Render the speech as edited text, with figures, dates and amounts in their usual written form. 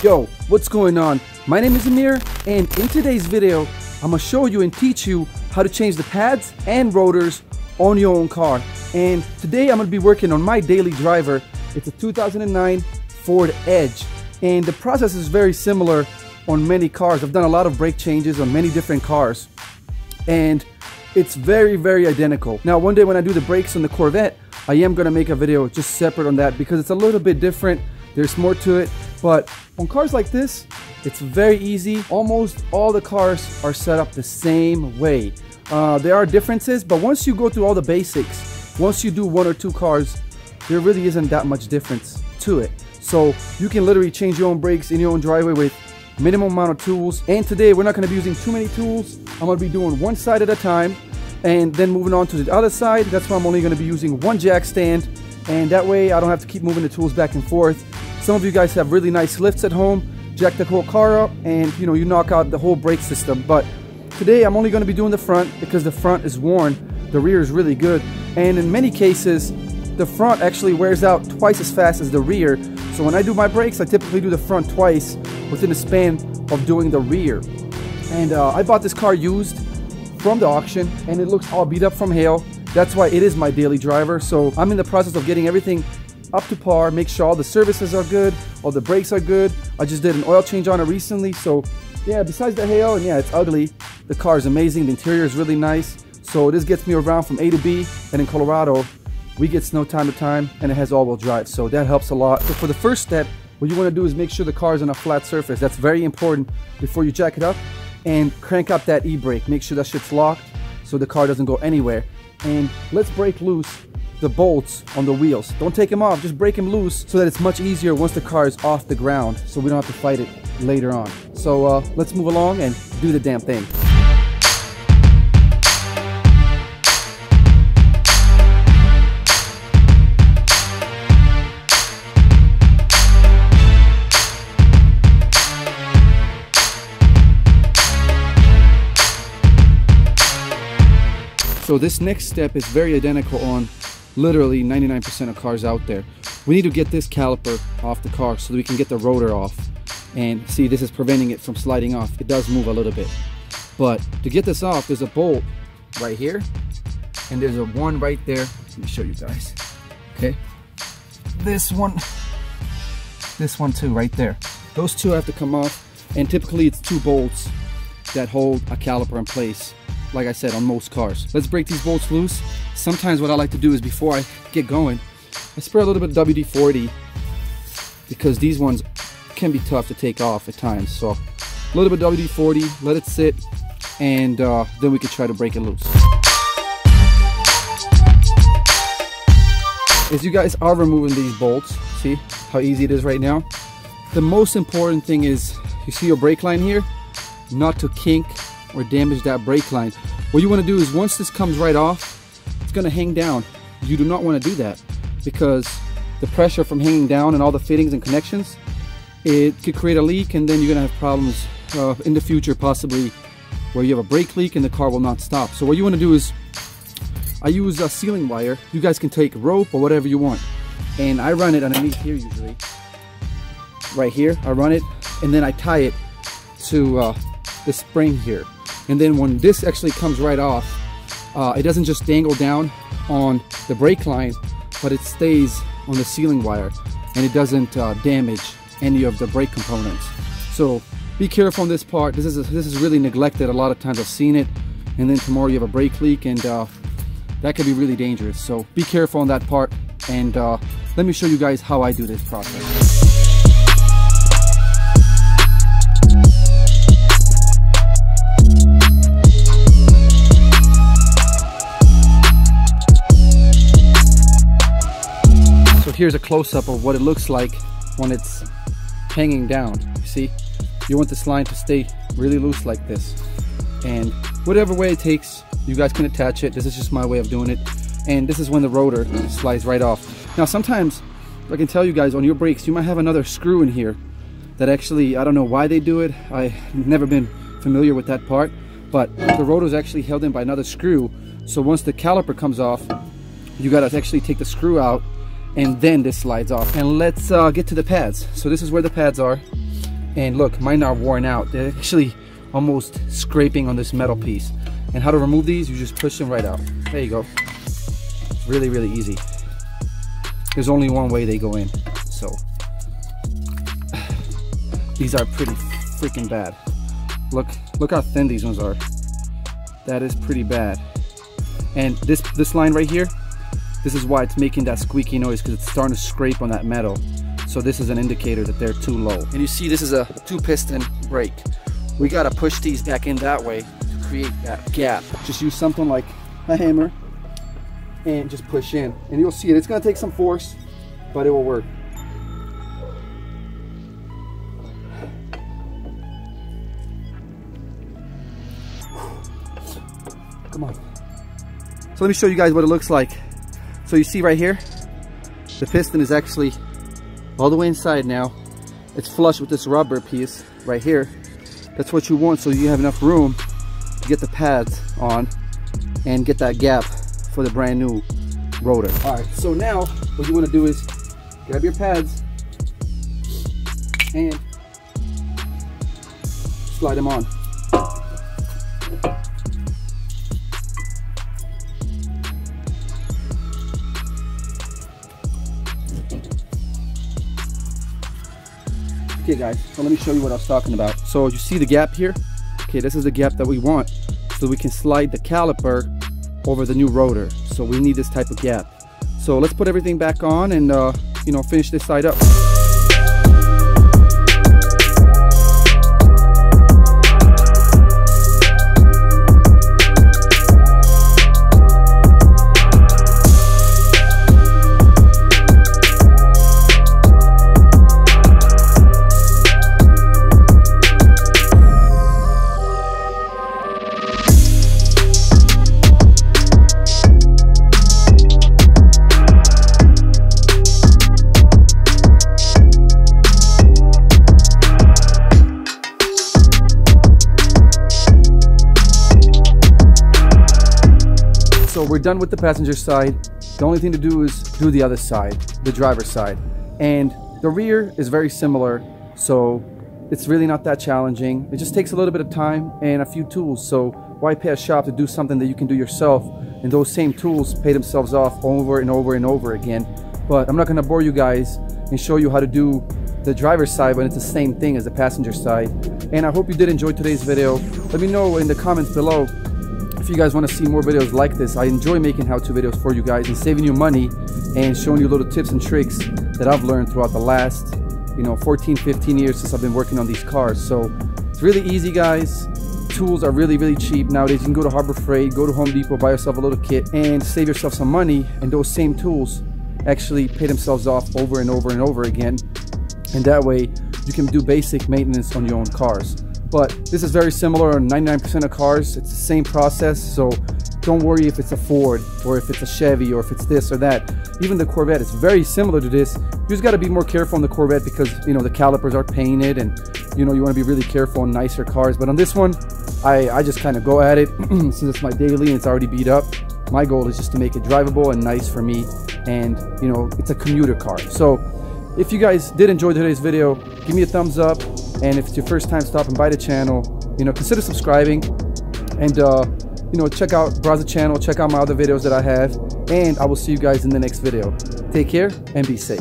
Yo, what's going on? My name is Amir, and in today's video, I'm gonna show you and teach you how to change the pads and rotors on your own car. And today I'm gonna be working on my daily driver. It's a 2009 Ford Edge, and the process is very similar on many cars. I've done a lot of brake changes on many different cars, and it's very identical. Now, one day when I do the brakes on the Corvette, I am gonna make a video just separate on that because it's a little bit different. There's more to it, but on cars like this, it's very easy. Almost all the cars are set up the same way. There are differences, but once you go through all the basics, once you do one or two cars, there really isn't that much difference to it. So you can literally change your own brakes in your own driveway with minimum amount of tools. And today we're not going to be using too many tools. I'm going to be doing one side at a time and then moving on to the other side. That's why I'm only going to be using one jack stand, and that way I don't have to keep moving the tools back and forth. Some of you guys have really nice lifts at home, jack the whole car up, and you know, you knock out the whole brake system. But today I'm only going to be doing the front because the front is worn, the rear is really good, and in many cases the front actually wears out twice as fast as the rear. So when I do my brakes, I typically do the front twice within the span of doing the rear. And I bought this car used from the auction, and it looks all beat up from hail. That's why it is my daily driver. So I'm in the process of getting everything up to par, make sure all the services are good, all the brakes are good. I just did an oil change on it recently. So yeah, besides the hail, and yeah, it's ugly, the car is amazing, the interior is really nice. So this gets me around from A to B, and in Colorado we get snow time to time, and it has all-wheel drive, so that helps a lot. So for the first step, what you want to do is make sure the car is on a flat surface. That's very important before you jack it up, and crank up that e-brake. Make sure that shit's locked so the car doesn't go anywhere. And let's break loose the bolts on the wheels. Don't take them off, just break them loose so that it's much easier once the car is off the ground, so we don't have to fight it later on. So let's move along and do the damn thing. So this next step is very identical on literally 99% of cars out there. We need to get this caliper off the car so that we can get the rotor off. And see, this is preventing it from sliding off. It does move a little bit. But to get this off, there's a bolt right here, and there's a one right there. Let me show you guys. Okay. This one too, right there. Those two have to come off, and typically it's two bolts that hold a caliper in place. Like I said, on most cars. Let's break these bolts loose. Sometimes what I like to do is before I get going, I spray a little bit of WD-40 because these ones can be tough to take off at times. So a little bit of WD-40, let it sit, and then we can try to break it loose. As you guys are removing these bolts, see how easy it is right now? The most important thing is, you see your brake line here? Not to kink or damage that brake line. What you want to do is once this comes right off, it's going to hang down. You do not want to do that because the pressure from hanging down and all the fittings and connections, it could create a leak, and then you're going to have problems in the future, possibly where you have a brake leak and the car will not stop. So what you want to do is, I use a sealing wire. You guys can take rope or whatever you want, and I run it underneath here usually. Right here, I run it, and then I tie it to the spring here. And then when this actually comes right off, it doesn't just dangle down on the brake line, but it stays on the sealing wire, and it doesn't damage any of the brake components. So be careful on this part. This is really neglected a lot of times. I've seen it, and then tomorrow you have a brake leak, and that could be really dangerous. So be careful on that part, and let me show you guys how I do this process. Here's a close-up of what it looks like when it's hanging down. You see, you want this line to stay really loose like this, and whatever way it takes, you guys can attach it. This is just my way of doing it, and this is when the rotor slides right off. Now sometimes, I can tell you guys, on your brakes you might have another screw in here that actually, I don't know why they do it. I've never been familiar with that part, but the rotor is actually held in by another screw. So once the caliper comes off, you gotta actually take the screw out, and then this slides off. And let's get to the pads. So this is where the pads are. And look, mine are worn out. They're actually almost scraping on this metal piece. And how to remove these, you just push them right out. There you go. Really, really easy. There's only one way they go in. So these are pretty freaking bad. Look how thin these ones are. That is pretty bad. And this line right here, this is why it's making that squeaky noise, because it's starting to scrape on that metal. So this is an indicator that they're too low. And you see this is a 2-piston brake. We gotta push these back in that way to create that gap. Just use something like a hammer and just push in. And you'll see it. It's gonna take some force, but it will work. Come on. So let me show you guys what it looks like. So you see right here, the piston is actually all the way inside now. It's flush with this rubber piece right here. That's what you want, so you have enough room to get the pads on and get that gap for the brand new rotor. All right, so now what you want to do is grab your pads and slide them on. Okay guys, so let me show you what I was talking about. So you see the gap here? Okay, this is the gap that we want, so we can slide the caliper over the new rotor. So we need this type of gap. So let's put everything back on and you know, finish this side up. So we're done with the passenger side. The only thing to do is do the other side, the driver's side. And the rear is very similar, so it's really not that challenging. It just takes a little bit of time and a few tools. So why pay a shop to do something that you can do yourself? And those same tools pay themselves off over and over and over again. But I'm not gonna bore you guys and show you how to do the driver's side when it's the same thing as the passenger side. And I hope you did enjoy today's video. Let me know in the comments below if you guys want to see more videos like this. I enjoy making how-to videos for you guys and saving you money and showing you little tips and tricks that I've learned throughout the last 14-15 years since I've been working on these cars. So it's really easy, guys. Tools are really, really cheap nowadays. You can go to Harbor Freight, go to Home Depot, buy yourself a little kit and save yourself some money, and those same tools actually pay themselves off over and over and over again, and that way you can do basic maintenance on your own cars. But this is very similar on 99% of cars. It's the same process, so don't worry if it's a Ford or if it's a Chevy or if it's this or that. Even the Corvette, it's very similar to this. You just got to be more careful on the Corvette because the calipers are painted, and you want to be really careful on nicer cars. But on this one, I just kind of go at it since it's my daily and it's already beat up. My goal is just to make it drivable and nice for me, and it's a commuter car. So if you guys did enjoy today's video, give me a thumbs up. And if it's your first time stopping by the channel, consider subscribing and, browse the channel, check out my other videos that I have, and I will see you guys in the next video. Take care and be safe.